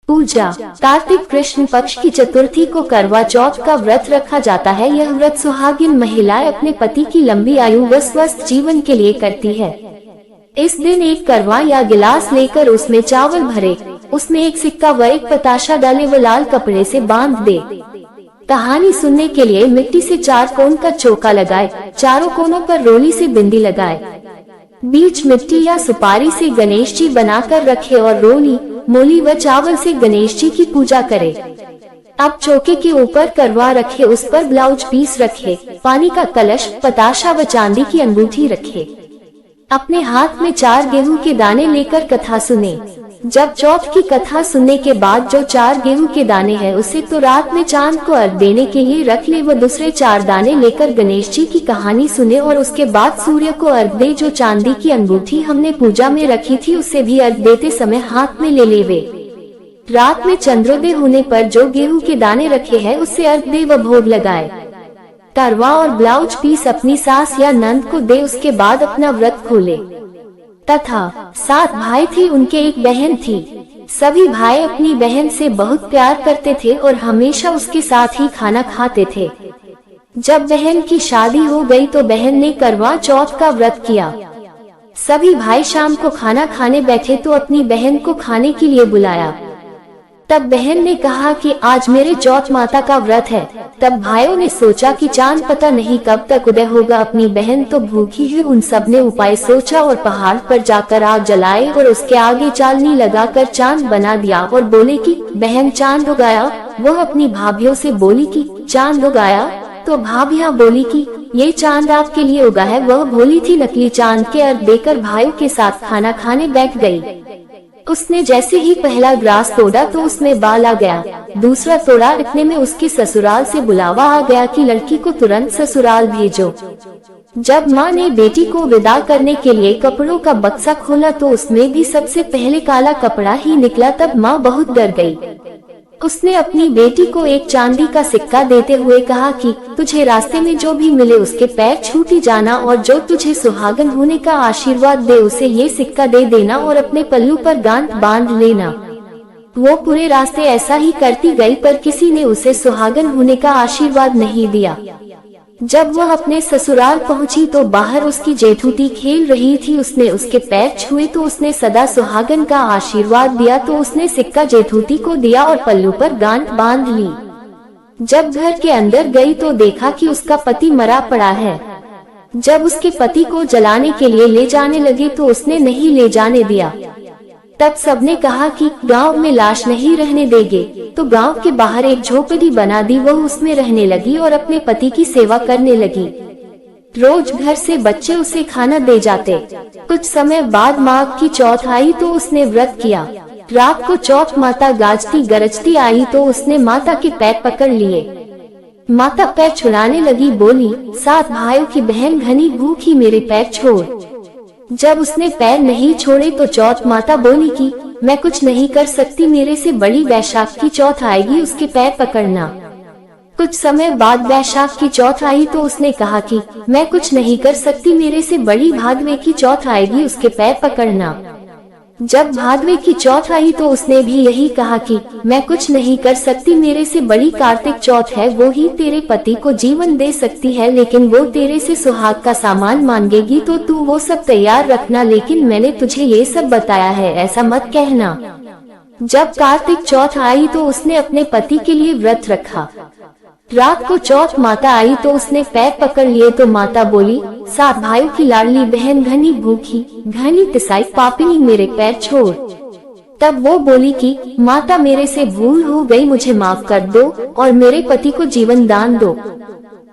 पूजा। कार्तिक कृष्ण पक्ष की चतुर्थी को करवा चौथ का व्रत रखा जाता है। यह व्रत सुहागिन महिलाएं अपने पति की लंबी आयु व स्वस्थ जीवन के लिए करती है। इस दिन एक करवा या गिलास लेकर उसमें चावल भरे, उसमें एक सिक्का व एक पताशा डाले व लाल कपड़े से बांध दे। कहानी सुनने के लिए मिट्टी से 4 कोण का चौका लगाए, चारों कोनों पर रोली से बिंदी लगाए, बीच मिट्टी या सुपारी से गणेश जी बनाकर रखे और रोली, मूली व चावल से गणेश जी की पूजा करे। अब चौके के ऊपर करवा रखे, उस पर ब्लाउज पीस रखे, पानी का कलश, पताशा व चांदी की अंगूठी रखे। अपने हाथ में 4 गेहूं के दाने लेकर कथा सुने। जब चौथ की कथा सुनने के बाद जो 4 गेहूं के दाने हैं उसे तो रात में चांद को अर्घ देने के लिए रख ले व दूसरे 4 दाने लेकर गणेश जी की कहानी सुने और उसके बाद सूर्य को अर्घ दे। जो चांदी की अंगूठी हमने पूजा में रखी थी उसे भी अर्घ देते समय हाथ में ले लेवे। रात में चंद्रोदय होने पर जो गेहूं के दाने रखे हैं उससे अर्घ दे व भोग लगाए। करवा और ब्लाउज पीस अपनी सास या नंद को दे, उसके बाद अपना व्रत खोले। तथा 7 भाई थे, उनके एक बहन थी। सभी भाई अपनी बहन से बहुत प्यार करते थे और हमेशा उसके साथ ही खाना खाते थे। जब बहन की शादी हो गई तो बहन ने करवा चौथ का व्रत किया। सभी भाई शाम को खाना खाने बैठे तो अपनी बहन को खाने के लिए बुलाया। तब बहन ने कहा कि आज मेरे चौथ माता का व्रत है। तब भाइयों ने सोचा कि चांद पता नहीं कब तक उदय होगा, अपनी बहन तो भूखी है। उन सब ने उपाय सोचा और पहाड़ पर जाकर आग जलाए और उसके आगे चालनी लगाकर चांद बना दिया और बोले कि बहन चांद उगाया। वह अपनी भाभीियों से बोली कि चांद उगाया, तो भाभियां बोली कि ये चांद आपके लिए उगा है। वह भोली थी, नकली चांद के अर्घ देकर भाइयों के साथ खाना खाने बैठ गई। उसने जैसे ही पहला ग्रास तोड़ा तो उसमें बाल आ गया। दूसरा तोड़ा, इतने में उसके ससुराल से बुलावा आ गया कि लड़की को तुरंत ससुराल भेजो। जब माँ ने बेटी को विदा करने के लिए कपड़ों का बक्सा खोला तो उसमें भी सबसे पहले काला कपड़ा ही निकला। तब माँ बहुत डर गई। उसने अपनी बेटी को एक चांदी का सिक्का देते हुए कहा कि तुझे रास्ते में जो भी मिले उसके पैर छूती जाना और जो तुझे सुहागन होने का आशीर्वाद दे उसे ये सिक्का दे देना और अपने पल्लू पर गांठ बांध लेना। वो पूरे रास्ते ऐसा ही करती गई पर किसी ने उसे सुहागन होने का आशीर्वाद नहीं दिया। जब वह अपने ससुराल पहुंची तो बाहर उसकी जेठूती खेल रही थी। उसने उसके पैर छुए तो उसने सदा सुहागन का आशीर्वाद दिया। तो उसने सिक्का जेठूती को दिया और पल्लू पर गांठ बांध ली। जब घर के अंदर गई तो देखा कि उसका पति मरा पड़ा है। जब उसके पति को जलाने के लिए ले जाने लगे तो उसने नहीं ले जाने दिया। तब सबने कहा कि गांव में लाश नहीं रहने देंगे। तो गांव के बाहर एक झोपड़ी बना दी। वह उसमें रहने लगी और अपने पति की सेवा करने लगी। रोज घर से बच्चे उसे खाना दे जाते। कुछ समय बाद माघ की चौथ आई तो उसने व्रत किया। रात को चौथ माता गाजती गरजती आई तो उसने माता के पैर पकड़ लिए। माता पैर छुड़ाने लगी, बोली 7 भाइयों की बहन घनी भूखी, मेरे पैर छोड़। जब उसने पैर नहीं छोड़े तो चौथ माता बोली कि मैं कुछ नहीं कर सकती, मेरे से बड़ी वैशाख की चौथ आएगी, उसके पैर पकड़ना। कुछ समय बाद वैशाख की चौथ आई तो उसने कहा कि मैं कुछ नहीं कर सकती, मेरे से बड़ी भादवे की चौथ आएगी, उसके पैर पकड़ना। जब भादवे की चौथ आई तो उसने भी यही कहा कि मैं कुछ नहीं कर सकती, मेरे से बड़ी कार्तिक चौथ है, वो ही तेरे पति को जीवन दे सकती है, लेकिन वो तेरे से सुहाग का सामान मांगेगी तो तू वो सब तैयार रखना। लेकिन मैंने तुझे ये सब बताया है, ऐसा मत कहना। जब कार्तिक चौथ आई तो उसने अपने पति के लिए व्रत रखा। रात को चौथ माता आई तो उसने पैर पकड़ लिए तो माता बोली 7 भाइयों की लाडली बहन घनी भूखी, घनी तिसाई पापिनी, मेरे पैर छोड़। तब वो बोली कि माता मेरे से भूल हो गई, मुझे माफ कर दो और मेरे पति को जीवन दान दो।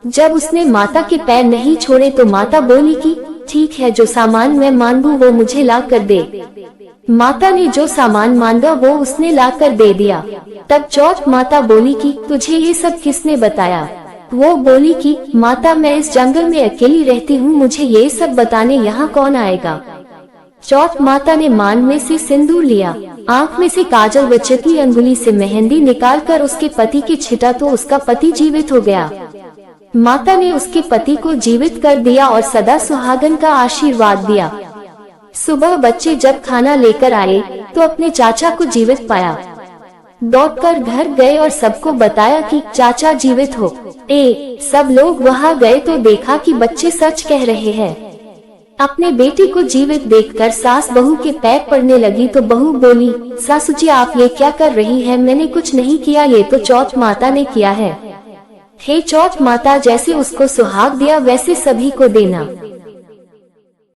जब उसने माता के पैर नहीं छोड़े तो माता बोली कि ठीक है, जो सामान मैं मांगू वो मुझे ला कर दे। माता ने जो सामान मांगा वो उसने ला कर दे दिया। तब चौथ माता बोली कि तुझे ये सब किसने बताया? वो बोली कि माता मैं इस जंगल में अकेली रहती हूँ, मुझे ये सब बताने यहाँ कौन आएगा। चौथ माता ने मान में से सिंदूर लिया, आँख में से काजल व चितली अंगुली से मेहंदी निकालकर उसके पति की छिटा तो उसका पति जीवित हो गया। माता ने उसके पति को जीवित कर दिया और सदा सुहागन का आशीर्वाद दिया। सुबह बच्चे जब खाना लेकर आए तो अपने चाचा को जीवित पाया। दौड़कर घर गए और सबको बताया कि चाचा जीवित हो। सब लोग वहां गए तो देखा कि बच्चे सच कह रहे हैं। अपने बेटी को जीवित देखकर सास बहू के पैर पड़ने लगी तो बहू बोली, सासू जी आप ये क्या कर रही हैं? मैंने कुछ नहीं किया, ये तो चौथ माता ने किया है। हे चौथ माता, जैसे उसको सुहाग दिया वैसे सभी को देना।